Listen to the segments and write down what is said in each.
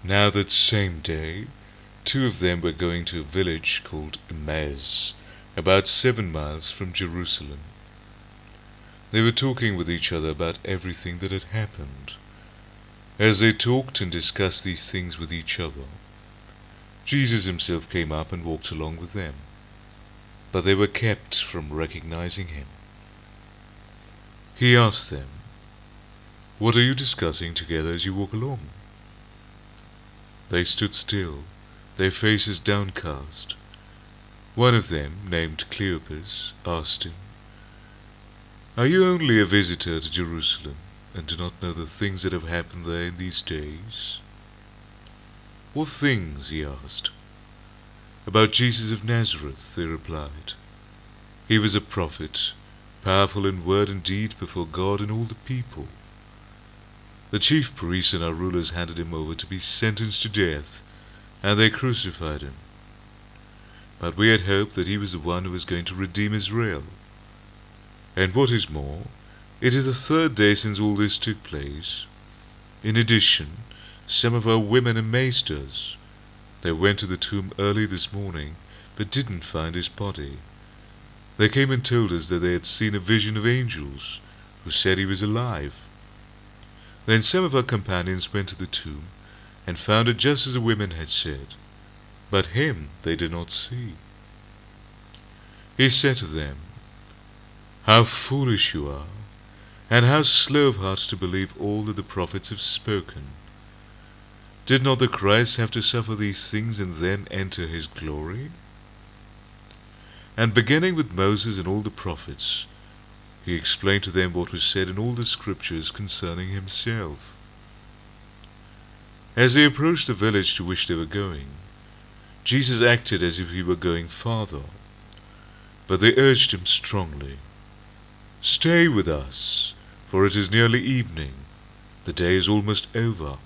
Now that same day, two of them were going to a village called Emmaus, about 7 miles from Jerusalem. They were talking with each other about everything that had happened. As they talked and discussed these things with each other, Jesus himself came up and walked along with them, but they were kept from recognizing him. He asked them, "What are you discussing together as you walk along?" They stood still, their faces downcast. One of them, named Cleopas, asked him, "Are you only a visitor to Jerusalem, and do not know the things that have happened there in these days?" "What things?" he asked. "About Jesus of Nazareth," they replied. "He was a prophet, powerful in word and deed before God and all the people. The chief priests and our rulers handed him over to be sentenced to death, and they crucified him. But we had hoped that he was the one who was going to redeem Israel. And what is more, it is the third day since all this took place. In addition, some of our women amazed us. They went to the tomb early this morning, but didn't find his body. They came and told us that they had seen a vision of angels, who said he was alive. Then some of our companions went to the tomb, and found it just as the women had said, but him they did not see." He said to them, "How foolish you are, and how slow of heart to believe all that the prophets have spoken. Did not the Christ have to suffer these things and then enter his glory?" And beginning with Moses and all the prophets, he explained to them what was said in all the scriptures concerning himself. As they approached the village to which they were going, Jesus acted as if he were going farther, but they urged him strongly, "Stay with us, for it is nearly evening. The day is almost over."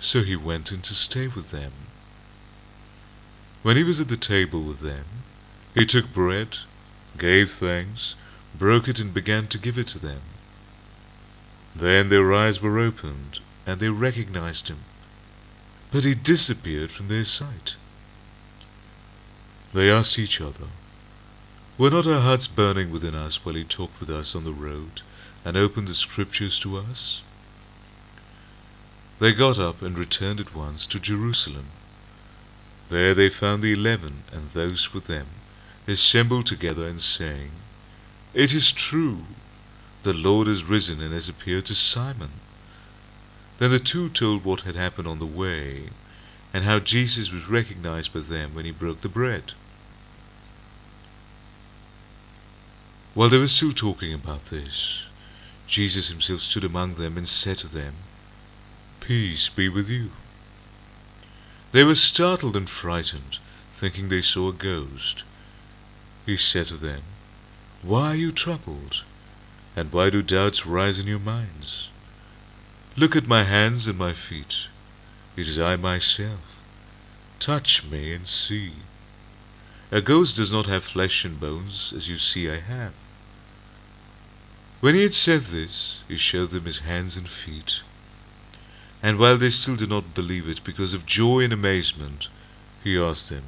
So he went in to stay with them. When he was at the table with them, he took bread, gave thanks, broke it and began to give it to them. Then their eyes were opened, and they recognized him, but he disappeared from their sight. They asked each other, "Were not our hearts burning within us while he talked with us on the road, and opened the scriptures to us?" They got up and returned at once to Jerusalem. There they found the 11 and those with them, assembled together and saying, "It is true, the Lord has risen and has appeared to Simon." Then the two told what had happened on the way, and how Jesus was recognized by them when he broke the bread. While they were still talking about this, Jesus himself stood among them and said to them, "Peace be with you." They were startled and frightened, thinking they saw a ghost. He said to them, "Why are you troubled? And why do doubts rise in your minds? Look at my hands and my feet. It is I myself. Touch me and see. A ghost does not have flesh and bones, as you see I have." When he had said this, he showed them his hands and feet. And while they still did not believe it because of joy and amazement, he asked them,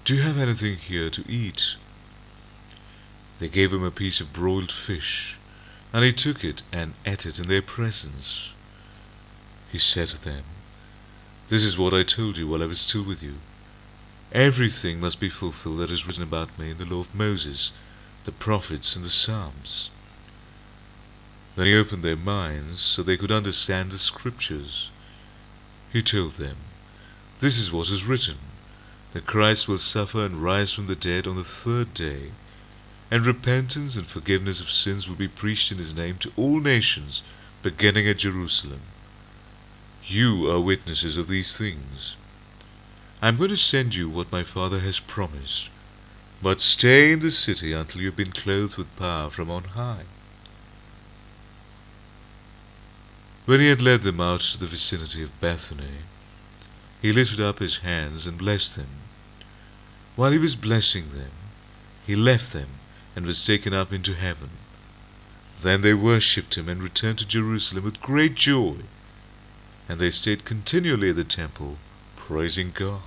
"Do you have anything here to eat?" They gave him a piece of broiled fish, and he took it and ate it in their presence. He said to them, "This is what I told you while I was still with you. Everything must be fulfilled that is written about me in the law of Moses, the prophets, and the Psalms." Then he opened their minds so they could understand the scriptures. He told them, "This is what is written, that Christ will suffer and rise from the dead on the third day, and repentance and forgiveness of sins will be preached in his name to all nations, beginning at Jerusalem. You are witnesses of these things. I am going to send you what my Father has promised, but stay in the city until you have been clothed with power from on high." When he had led them out to the vicinity of Bethany, he lifted up his hands and blessed them. While he was blessing them, he left them and was taken up into heaven. Then they worshipped him and returned to Jerusalem with great joy. and they stayed continually at the temple, praising God.